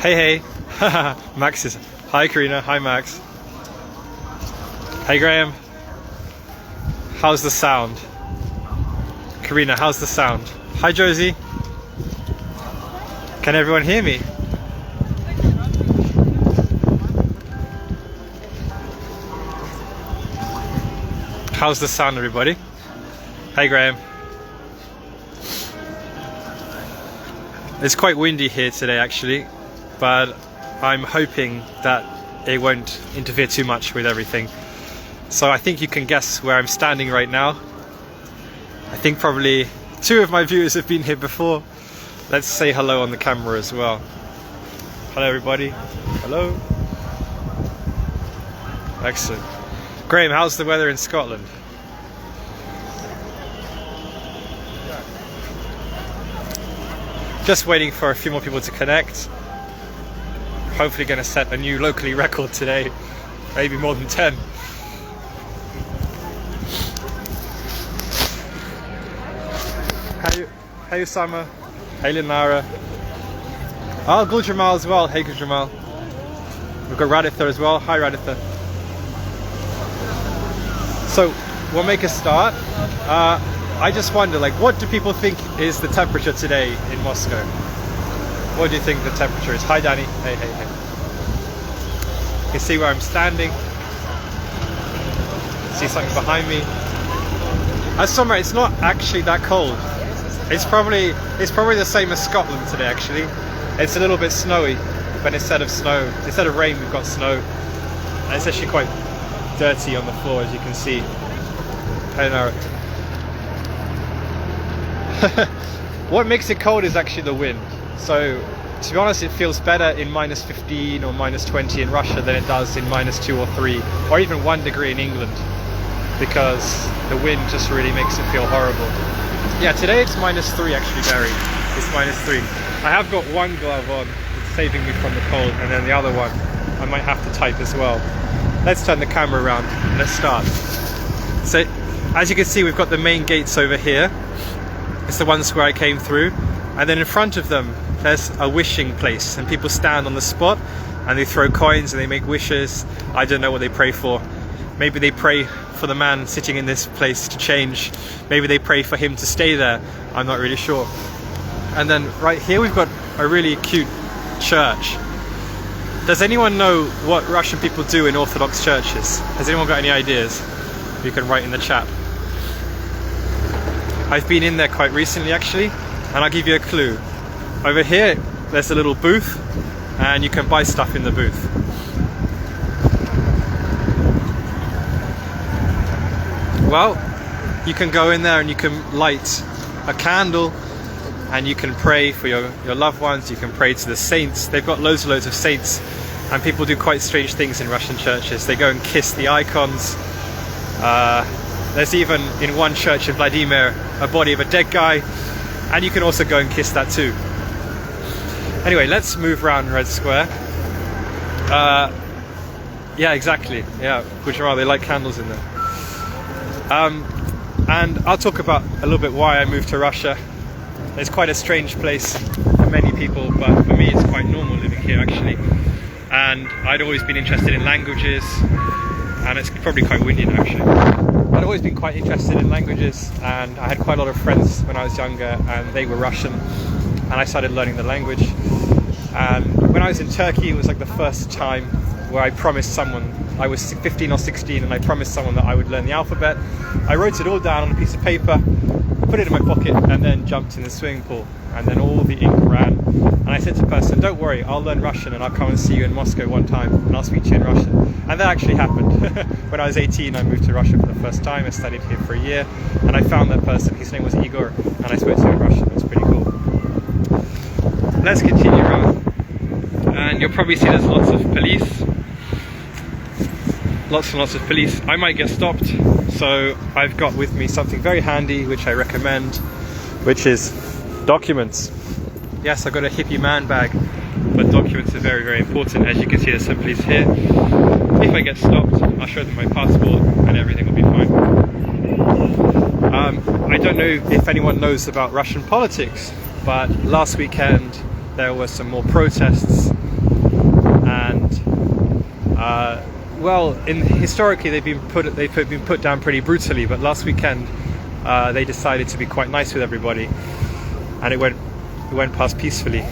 Hey, Max is. Hi, Karina. Hi, Max. Hey, Graham. How's the sound? Karina, how's the sound? Hi, Josie. Can everyone hear me? How's the sound, everybody? Hey, Graham. It's quite windy here today, actually, but I'm hoping that it won't interfere too much with everything. So I think you can guess where I'm standing right now. I think probably 2 of my viewers have been here before. Let's say hello on the camera as well. Hello, everybody. Hello. Excellent. Graham, how's the weather in Scotland? Just waiting for a few more people to connect. Hopefully going to set a new locally record today. Maybe more than 10. Hey Osama. Hey Linara. Oh, Gul Jamal as well. Hey Gul Jamal. We've got Raditha as well. Hi Raditha. So we'll make a start. I just wonder, like, what do people think is the temperature today in Moscow? What do you think the temperature is? Hi Danny. Hey. You can see where I'm standing. See something behind me. Somewhere it's not actually that cold. It's probably the same as Scotland today, actually. It's a little bit snowy, but instead of rain, we've got snow. And it's actually quite dirty on the floor, as you can see. I don't know. What makes it cold is actually the wind. So, to be honest, it feels better in minus 15 or minus 20 in Russia than it does in minus 2 or 3, or even 1 degree in England, because the wind just really makes it feel horrible. Yeah, today it's minus 3 actually, Gary. It's minus 3. I have got one glove on, it's saving me from the cold, and then the other one I might have to type as well. Let's turn the camera around and let's start. So, as you can see, we've got the main gates over here. It's the ones where I came through, and then in front of them there's a wishing place, and people stand on the spot and they throw coins and they make wishes. I don't know what they pray for. Maybe they pray for the man sitting in this place to change. Maybe they pray for him to stay there. I'm not really sure. And then right here we've got a really cute church. Does anyone know what Russian people do in Orthodox churches? Has anyone got any ideas? You can write in the chat. I've been in there quite recently actually, and I'll give you a clue. Over here there's a little booth, and you can buy stuff in the booth. Well, you can go in there and you can light a candle, and you can pray for your loved ones. You can pray to the saints. They've got loads and loads of saints, and people do quite strange things in Russian churches. They go and kiss the icons. There's even in one church in Vladimir a body of a dead guy, and you can also go and kiss that too. Anyway, let's move around Red Square. Yeah, exactly. Yeah, Gujarat, they light candles in there. And I'll talk about a little bit why I moved to Russia. It's quite a strange place for many people, but for me it's quite normal living here actually. And I'd always been interested in languages, and it's probably quite windy now actually. I'd always been quite interested in languages, and I had quite a lot of friends when I was younger, and they were Russian, and I started learning the language. And when I was in Turkey, it was like the first time where I promised someone, I was 15 or 16, and I promised someone that I would learn the alphabet. I wrote it all down on a piece of paper, put it in my pocket, and then jumped in the swimming pool, and then all the ink ran. And I said to the person, don't worry, I'll learn Russian and I'll come and see you in Moscow one time and I'll speak to you in Russian. And that actually happened. When I was 18, I moved to Russia for the first time. I studied here for a year, and I found that person. His name was Igor, and I spoke to him in Russian. It was pretty cool. Let's continue on. And you'll probably see there's lots of police. Lots and lots of police. I might get stopped, so I've got with me something very handy which I recommend, which is documents. Yes, I've got a hippie man bag, but documents are very, very important. As you can see, there's some police here. If I get stopped, I'll show them my passport and everything will be fine. I don't know if anyone knows about Russian politics, but last weekend there were some more protests Well, historically they've been put down pretty brutally, but last weekend they decided to be quite nice with everybody, and it went past peacefully.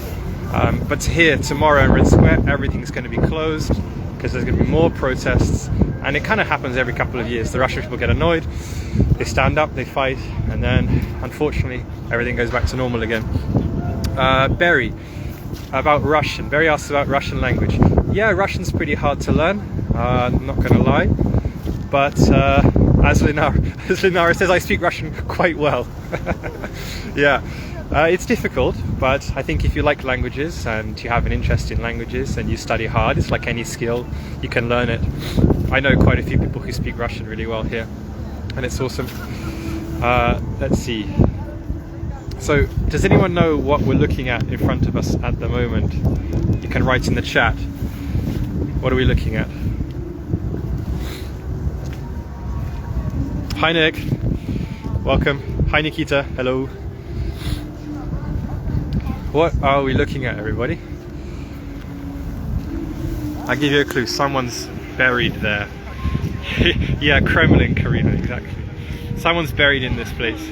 But here tomorrow in Red Square, everything's going to be closed because there's going to be more protests, and it kind of happens every couple of years. The Russian people get annoyed, they stand up, they fight, and then unfortunately everything goes back to normal again. Berry, about Russian. Berry asks about Russian language. Yeah, Russian's pretty hard to learn, I'm not going to lie, but as Linara says, I speak Russian quite well. Yeah, it's difficult, but I think if you like languages and you have an interest in languages and you study hard, it's like any skill, you can learn it. I know quite a few people who speak Russian really well here, and it's awesome. Let's see. So, does anyone know what we're looking at in front of us at the moment? You can write in the chat. What are we looking at? Hi Nick, welcome. Hi Nikita, hello. What are we looking at, everybody? I'll give you a clue, someone's buried there. Yeah, Kremlin, Karina, exactly. Someone's buried in this place.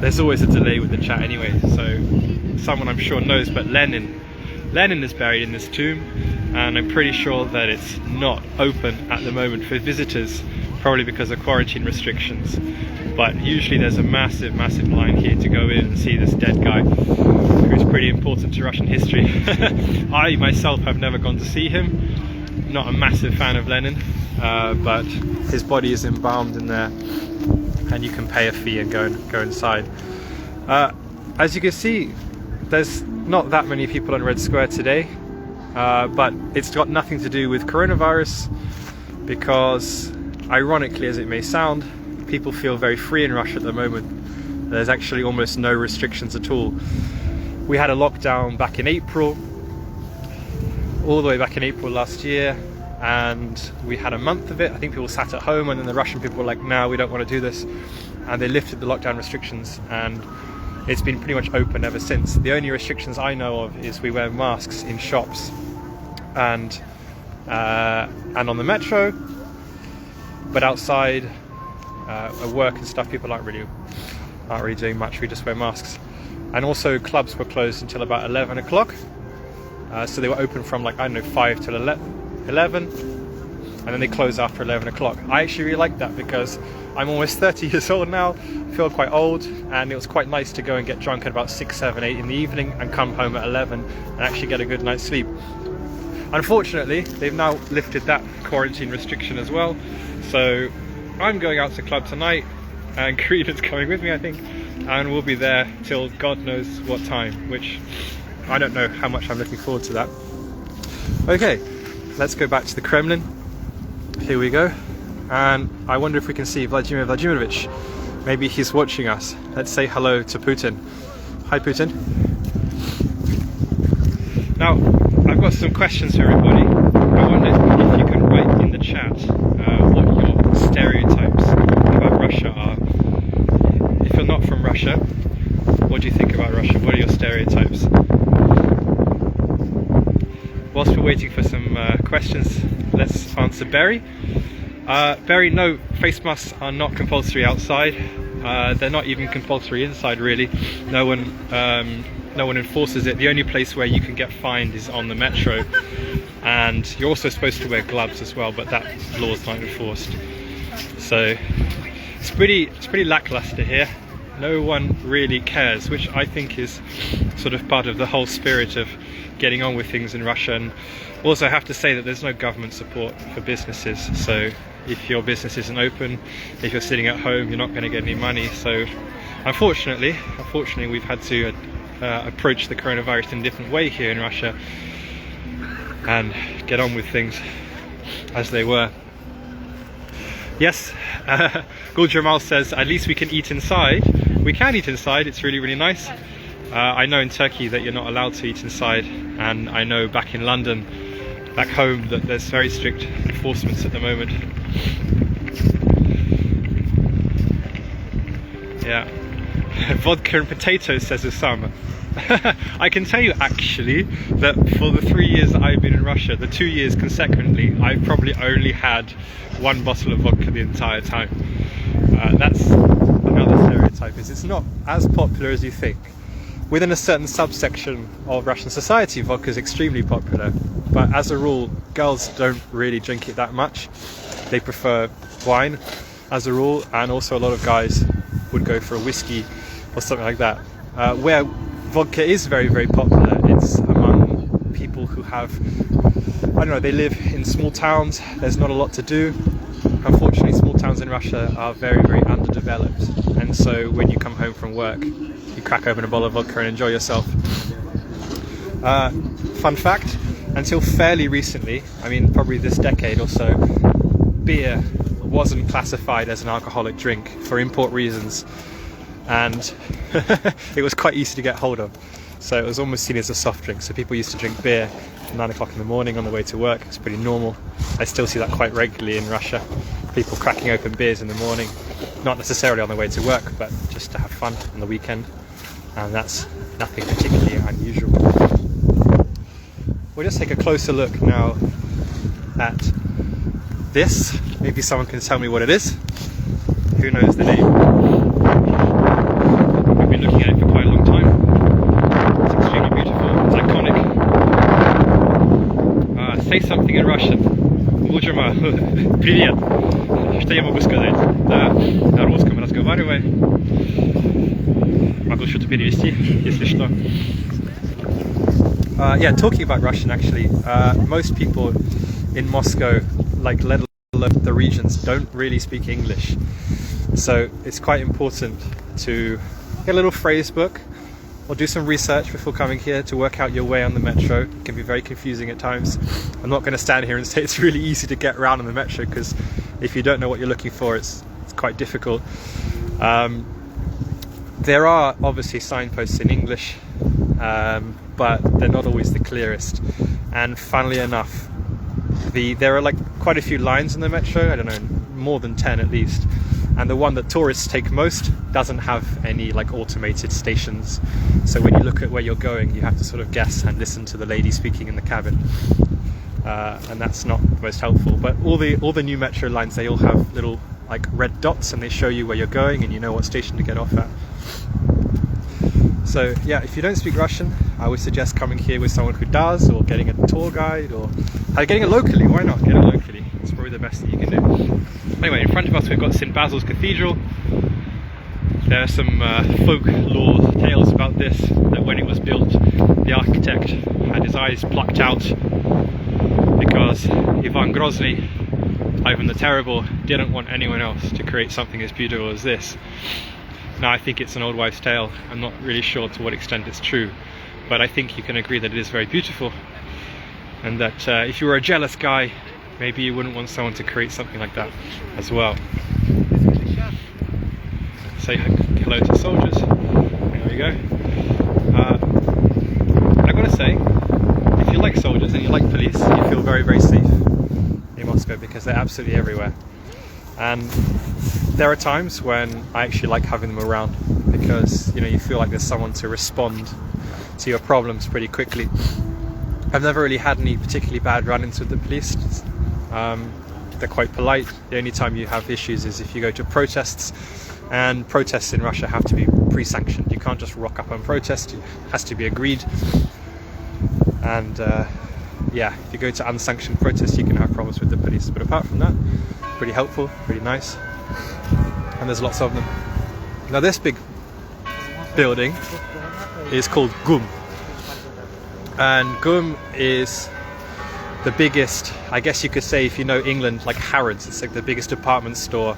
There's always a delay with the chat anyway, so someone I'm sure knows, but Lenin is buried in this tomb, and I'm pretty sure that it's not open at the moment for visitors, probably because of quarantine restrictions. But usually there's a massive line here to go in and see this dead guy, who's pretty important to Russian history. I myself have never gone to see him, not a massive fan of Lenin, but his body is embalmed in there, and you can pay a fee and go inside. As you can see, there's not that many people on Red Square today, but it's got nothing to do with coronavirus, because ironically as it may sound, people feel very free in Russia at the moment. There's actually almost no restrictions at all. We had a lockdown back in April, all the way back in April last year, and we had a month of it. I think people sat at home, and then the Russian people were like, no, we don't want to do this, and they lifted the lockdown restrictions, and it's been pretty much open ever since. The only restrictions I know of is we wear masks in shops and on the metro, but outside at work and stuff, people aren't really doing much. We just wear masks. And also clubs were closed until about 11 o'clock, so they were open from, like, I don't know, 5 till 11, and then they close after 11 o'clock. I actually really like that, because I'm almost 30 years old now, I feel quite old, and it was quite nice to go and get drunk at about 6, 7, 8 in the evening and come home at 11 and actually get a good night's sleep. Unfortunately, they've now lifted that quarantine restriction as well, so I'm going out to the club tonight, and Karina's coming with me, I think, and we'll be there till God knows what time, which I don't know how much I'm looking forward to that. Okay, let's go back to the Kremlin. Here we go. And I wonder if we can see Vladimir Vladimirovich. Maybe he's watching us. Let's say hello to Putin. Hi Putin. Now, I've got some questions for everybody. I wonder if you can write in the chat what your stereotypes about Russia are. If you're not from Russia, what do you think about Russia? What are your stereotypes? Whilst we're waiting for some questions, let's answer Berry. Berry, no, face masks are not compulsory outside. They're not even compulsory inside, really. No one enforces it. The only place where you can get fined is on the metro, and you're also supposed to wear gloves as well, but that law's not enforced. So it's pretty lackluster here. No one really cares, which I think is sort of part of the whole spirit of getting on with things in Russia. And also I have to say that there's no government support for businesses, so if your business isn't open, if you're sitting at home, you're not going to get any money. So unfortunately we've had to approach the coronavirus in a different way here in Russia and get on with things as they were. Yes, Gul Jamal says at least we can eat inside. We can eat inside, it's really nice. I know in Turkey that you're not allowed to eat inside, and I know back in London, back home, that there's very strict enforcements at the moment. Yeah, Vodka and potatoes, says Osama. I can tell you actually that for the 3 years that I've been in Russia, the 2 years consecutively, I've probably only had 1 bottle of vodka the entire time. That's another stereotype, is it's not as popular as you think. Within a certain subsection of Russian society, vodka is extremely popular, but as a rule, girls don't really drink it that much. They prefer wine as a rule, and also a lot of guys would go for a whiskey or something like that. Where vodka is very, very popular, it's among people who have, I don't know, they live in small towns, there's not a lot to do. Unfortunately, small towns in Russia are very, very underdeveloped, and so when you come home from work, you crack open a bottle of vodka and enjoy yourself. Fun fact, until fairly recently, I mean probably this decade or so, beer wasn't classified as an alcoholic drink for import reasons, and it was quite easy to get hold of, so it was almost seen as a soft drink. So people used to drink beer at 9 o'clock in the morning on the way to work. It's pretty normal. I still see that quite regularly in Russia, people cracking open beers in the morning, not necessarily on the way to work, but just to have fun on the weekend, and that's nothing particularly unusual. We'll just take a closer look now at this. Maybe someone can tell me what it is. Who knows the name? I've been looking at it for quite a long time. It's extremely beautiful. It's iconic. Say something in Russian. Привет. Что я могу сказать? Да, на русском разговаривай. Могу что-то перевести, если что. Yeah, talking about Russian actually, most people in Moscow, like let alone the regions, don't really speak English. So it's quite important to get a little phrase book or do some research before coming here to work out your way on the metro. It can be very confusing at times. I'm not going to stand here and say it's really easy to get around on the metro, because if you don't know what you're looking for, it's quite difficult. There are obviously signposts in English, but they're not always the clearest. And funnily enough, there are like quite a few lines in the metro, I don't know, more than 10 at least. And the one that tourists take most doesn't have any like automated stations. So when you look at where you're going, you have to sort of guess and listen to the lady speaking in the cabin. And that's not the most helpful. But all the new metro lines, they all have little like red dots, and they show you where you're going and you know what station to get off at. So yeah, if you don't speak Russian, I would suggest coming here with someone who does, or getting a tour guide, or getting it locally. Why not? Get it locally. It's probably the best that you can do. Anyway, in front of us we've got St. Basil's Cathedral. There are some folklore tales about this, that when it was built, the architect had his eyes plucked out because Ivan Grozny, Ivan the Terrible, didn't want anyone else to create something as beautiful as this. Now, I think it's an old wives' tale. I'm not really sure to what extent it's true, but I think you can agree that it is very beautiful, and that if you were a jealous guy, maybe you wouldn't want someone to create something like that as well. Say hello to soldiers. There we go. I've got to say, if you like soldiers and you like police, you feel very, very safe in Moscow, because they're absolutely everywhere. And there are times when I actually like having them around, because you feel like there's someone to respond to your problems pretty quickly. I've never really had any particularly bad run-ins with the police. They're quite polite. The only time you have issues is if you go to protests, and protests in Russia have to be pre-sanctioned. You can't just rock up on protest, it has to be agreed. And yeah, if you go to unsanctioned protests, you can have problems with the police, but apart from that, pretty helpful, pretty nice, and there's lots of them. Now this big building is called GUM, and GUM is the biggest, I guess you could say, if you know England, like Harrods. It's like the biggest department store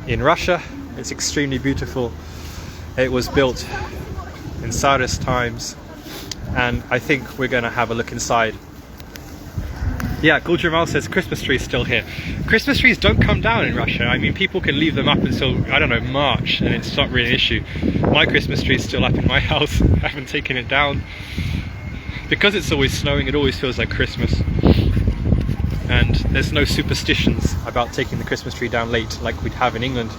in Russia. It's extremely beautiful. It was built in Tsarist times, and I think we're going to have a look inside. Yeah, Guljamal says Christmas trees still here. Christmas trees don't come down in Russia. I mean, people can leave them up until, I don't know, March, and it's not really an issue. My Christmas tree is still up in my house. I haven't taken it down. Because it's always snowing, it always feels like Christmas. And there's no superstitions about taking the Christmas tree down late like we'd have in England.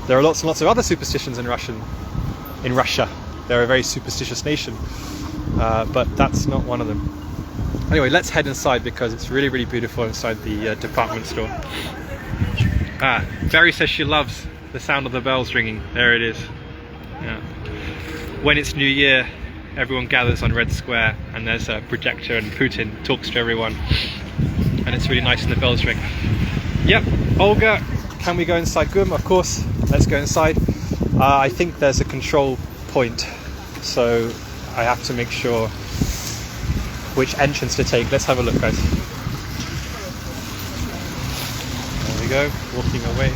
There are lots and lots of other superstitions in Russia. They're a very superstitious nation, but that's not one of them. Anyway, let's head inside because it's really, really beautiful inside the department store. Berry says she loves the sound of the bells ringing. There it is. Yeah. When it's New Year, everyone gathers on Red Square and there's a projector and Putin talks to everyone. And it's really nice when the bells ring. Yep, Olga, can we go inside GUM? Of course, let's go inside. I think there's a control point, so I have to make sure which entrance to take. Let's have a look, guys. There we go, walking away.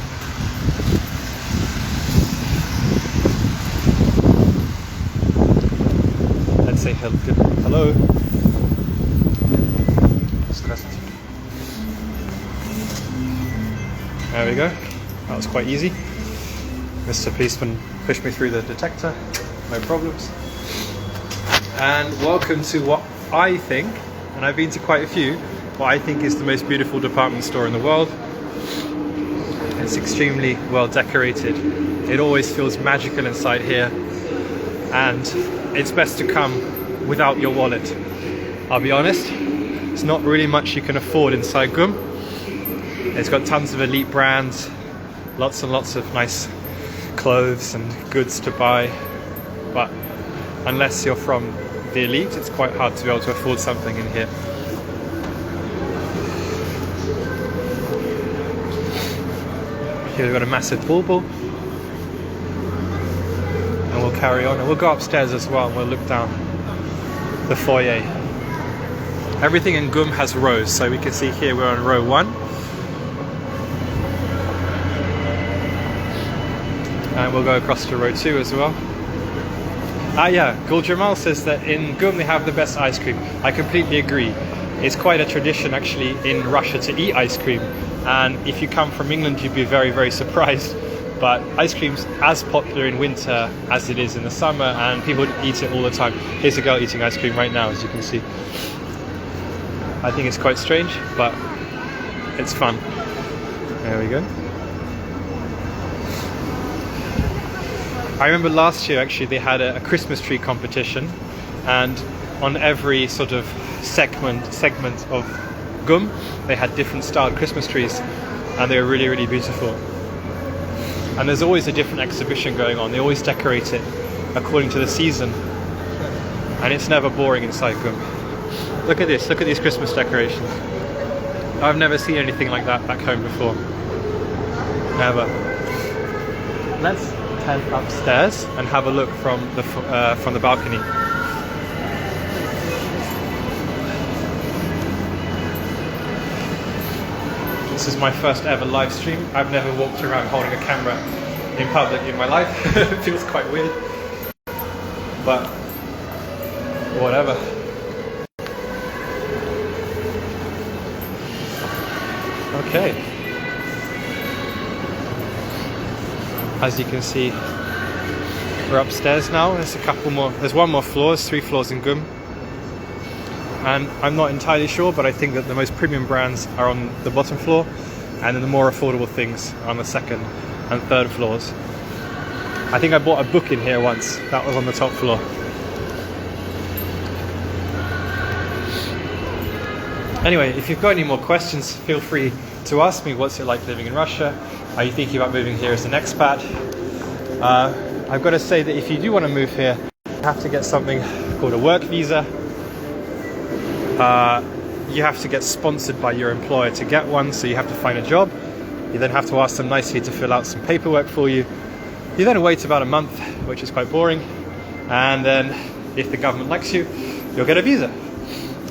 Let's say hello. There we go. That was quite easy. Mr. Policeman pushed me through the detector. No problems. And welcome to what I think, and I've been to quite a few, what I think is the most beautiful department store in the world. It's extremely well decorated. It always feels magical inside here, and it's best to come without your wallet. I'll be honest, it's not really much you can afford inside GUM. It's got tons of elite brands, lots and lots of nice clothes and goods to buy, but unless you're from the elite, it's quite hard to be able to afford something in here. Here we've got a massive bauble, and we'll carry on and we'll go upstairs as well and we'll look down the foyer. Everything in GUM has rows, so we can see here we're on row 1. And we'll go across to row 2 as well. Yeah, Gul Jamal says that in GUM they have the best ice cream. I completely agree. It's quite a tradition actually in Russia to eat ice cream. And if you come from England, you'd be very, very surprised. But ice cream's as popular in winter as it is in the summer, and people eat it all the time. Here's a girl eating ice cream right now, as you can see. I think it's quite strange, but it's fun. There we go. I remember last year actually they had a Christmas tree competition, and on every sort of segment of GUM they had different styled Christmas trees, and they were really, really beautiful. And there's always a different exhibition going on. They always decorate it according to the season, and it's never boring inside GUM. Look at this, look at these Christmas decorations. I've never seen anything like that back home before. Never. Let's head upstairs and have a look from the balcony. This is my first ever live stream. I've never walked around holding a camera in public in my life. It feels quite weird, but whatever. Okay. As you can see, we're upstairs now. There's a couple more. There's one more floor. There's 3 floors in GUM, and I'm not entirely sure, but I think that the most premium brands are on the bottom floor, and then the more affordable things are on the 2nd and 3rd floors. I think I bought a book in here once. That was on the top floor. Anyway, if you've got any more questions, feel free to ask me. What's it like living in Russia? Are you thinking about moving here as an expat? I've got to say that if you do want to move here, you have to get something called a work visa. You have to get sponsored by your employer to get one, so you have to find a job. You then have to ask them nicely to fill out some paperwork for you. You then wait about a month, which is quite boring, and then if the government likes you, you'll get a visa.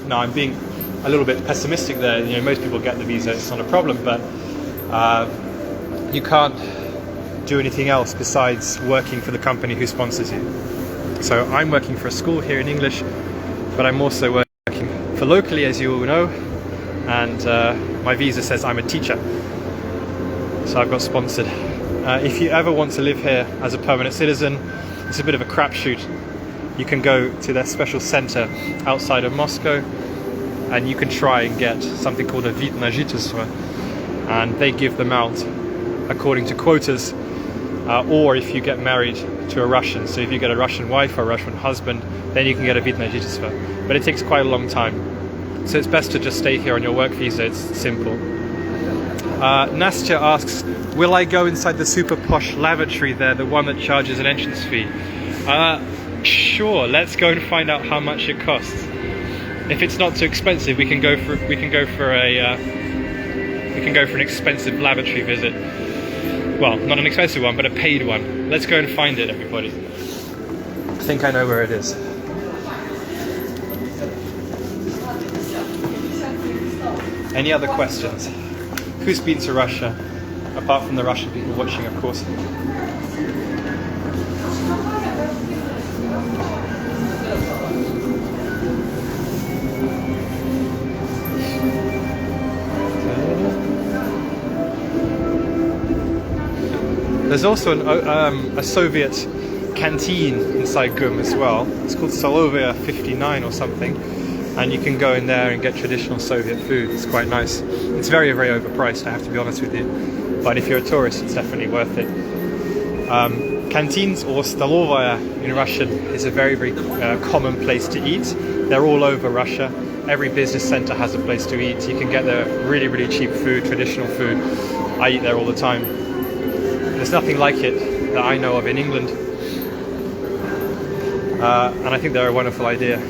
Now, I'm being a little bit pessimistic there. You know, most people get the visa, it's not a problem, but you can't do anything else besides working for the company who sponsors you. So I'm working for a school here in English, but I'm also working for Localie, as you all know, and my visa says I'm a teacher, so I've got sponsored. If you ever want to live here as a permanent citizen, it's a bit of a crapshoot. You can go to their special center outside of Moscow, and you can try and get something called a vid na жительство, and they give them out according to quotas or if you get married to a Russian. So if you get a Russian wife or a Russian husband, then you can get a видное жительство. But it takes quite a long time. So it's best to just stay here on your work visa. It's simple. Nastya asks, will I go inside the super posh lavatory there, the one that charges an entrance fee? Sure, let's go and find out how much it costs. If it's not too expensive, we can go for an expensive lavatory visit. Well, not an expensive one, but a paid one. Let's go and find it, everybody. I think I know where it is. Any other questions? Who's been to Russia? Apart from the Russian people watching, of course. There's also a Soviet canteen inside GUM as well. It's called Solovia 59 or something, and you can go in there and get traditional Soviet food. It's quite nice. It's very, very overpriced, I have to be honest with you, but if you're a tourist, it's definitely worth it. Canteens, or stolovaya in Russian, is a very, very common place to eat. They're all over Russia. Every business center has a place to eat. You can get there really, really cheap food, traditional food. I eat there all the time. There's nothing like it that I know of in England, and I think they're a wonderful idea.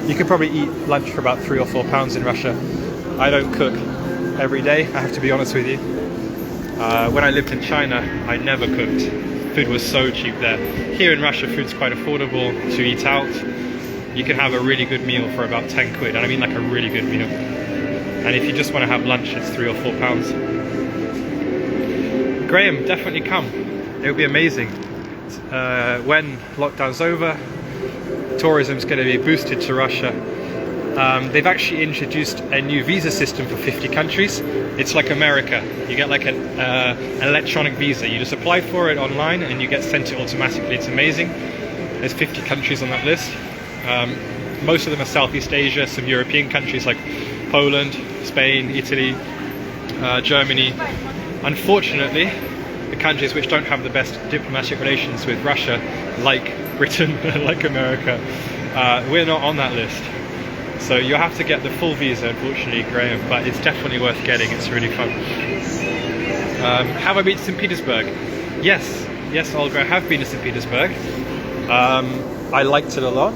You could probably eat lunch for about £3 or £4 in Russia. I don't cook every day, I have to be honest with you. When I lived in China, I never cooked. Food was so cheap there. Here in Russia, food's quite affordable to eat out. You can have a really good meal for about 10 quid, and I mean like a really good meal. And if you just want to have lunch, it's £3 or £4. Graham, definitely come. It would be amazing. When lockdown's over, tourism's going to be boosted to Russia. They've actually introduced a new visa system for 50 countries. It's like America. You get like an electronic visa. You just apply for it online and you get sent it automatically. It's amazing. There's 50 countries on that list. Most of them are Southeast Asia, some European countries like Poland, Spain, Italy, Germany. Unfortunately, the countries which don't have the best diplomatic relations with Russia, like Britain, like America, we're not on that list. So you have to get the full visa, unfortunately, Graham, but it's definitely worth getting. It's really fun. Have I been to St. Petersburg? Yes, Olga, I have been to St. Petersburg. I liked it a lot.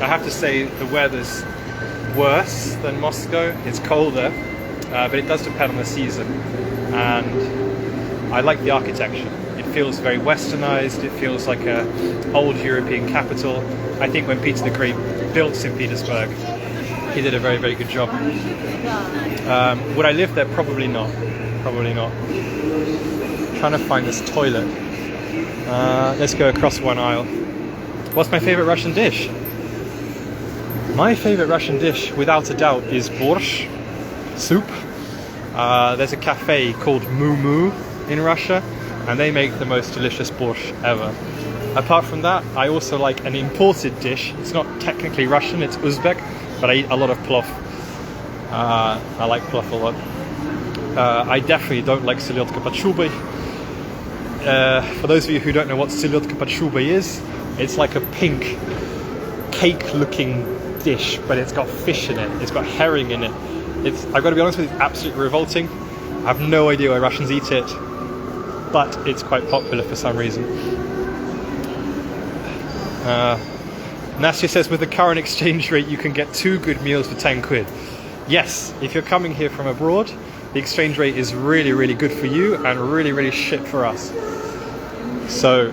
I have to say the weather's worse than Moscow. It's colder, but it does depend on the season. And I like the architecture. It feels very westernized. It feels like an old European capital. I think when Peter the Great built St. Petersburg, he did a very, very good job. Would I live there? Probably not. Probably not. Trying to find this toilet. Let's go across one aisle. What's my favorite Russian dish? My favorite Russian dish, without a doubt, is borscht, soup. There's a cafe called Moo Moo in Russia, and they make the most delicious borscht ever. Apart from that, I also like an imported dish. It's not technically Russian, it's Uzbek, but I eat a lot of plov. I like plov a lot. I definitely don't like Cylindrica под шубой. For those of you who don't know what Cylindrica под шубой is, it's like a pink cake-looking dish, but it's got fish in it. It's got herring in it. I've got to be honest with you, it's absolutely revolting. I have no idea why Russians eat it, but it's quite popular for some reason. Nastya says, with the current exchange rate, you can get 2 good meals for 10 quid. Yes, if you're coming here from abroad, the exchange rate is really, really good for you and really, really shit for us. So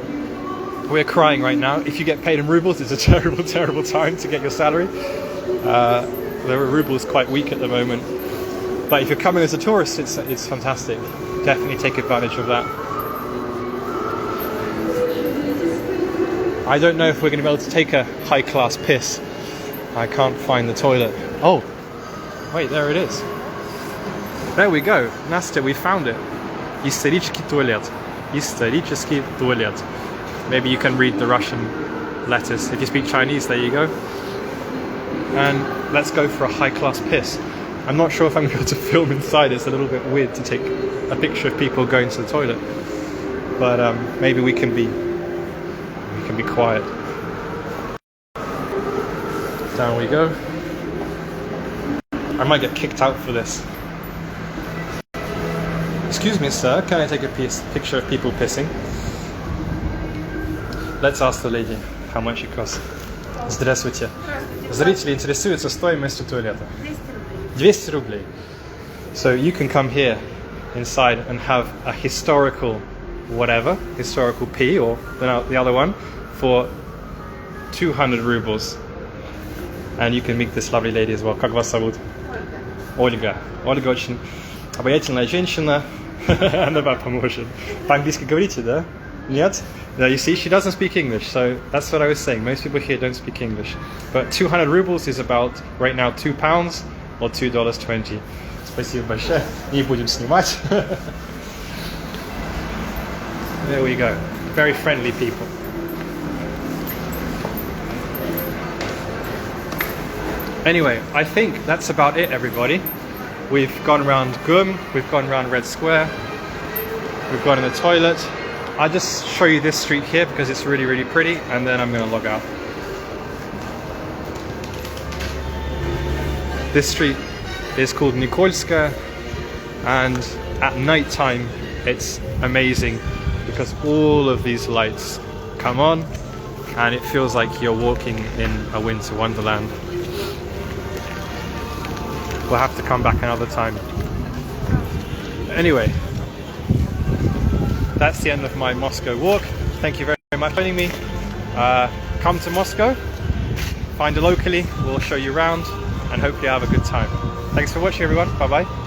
we're crying right now. If you get paid in rubles, it's a terrible, terrible time to get your salary. The ruble is quite weak at the moment. But if you're coming as a tourist, it's fantastic. Definitely take advantage of that. I don't know if we're going to be able to take a high-class piss. I can't find the toilet. Oh, wait, there it is. There we go. Nastya, we found it. Исторический туалет. Исторический туалет. Maybe you can read the Russian letters. If you speak Chinese, there you go. And let's go for a high-class piss. I'm not sure if I'm going to be able to film inside. It's a little bit weird to take a picture of people going to the toilet. but maybe we can be quiet. Down we go. I might get kicked out for this. Excuse me, sir, can I take a picture of people pissing? Let's ask the lady how much it costs. Здравствуйте. Зрители интересуются стоимостью туалета. 200 рублей. So you can come here inside and have a historical historical pee, or the other one, for 200 rubles. And you can meet this lovely lady as well. Как вас зовут? Ольга. Ольга очень обаятельная женщина. Она вам поможет. По-английски говорите, да? Нет? No, you see, she doesn't speak English, so that's what I was saying. Most people here don't speak English. But 200 rubles is about, right now, £2 or $2.20. Спасибо большое. Не будем снимать. There we go. Very friendly people. Anyway, I think that's about it, everybody. We've gone around Gum, we've gone around Red Square, we've gone in the toilet. I'll just show you this street here because it's really, really pretty, and then I'm going to log out. This street is called Nikolska, and at night time it's amazing because all of these lights come on and it feels like you're walking in a winter wonderland. We'll have to come back another time. Anyway, that's the end of my Moscow walk. Thank you very much for joining me. Come to Moscow, find a Localie, we'll show you around, and hopefully have a good time. Thanks for watching, everyone. Bye bye.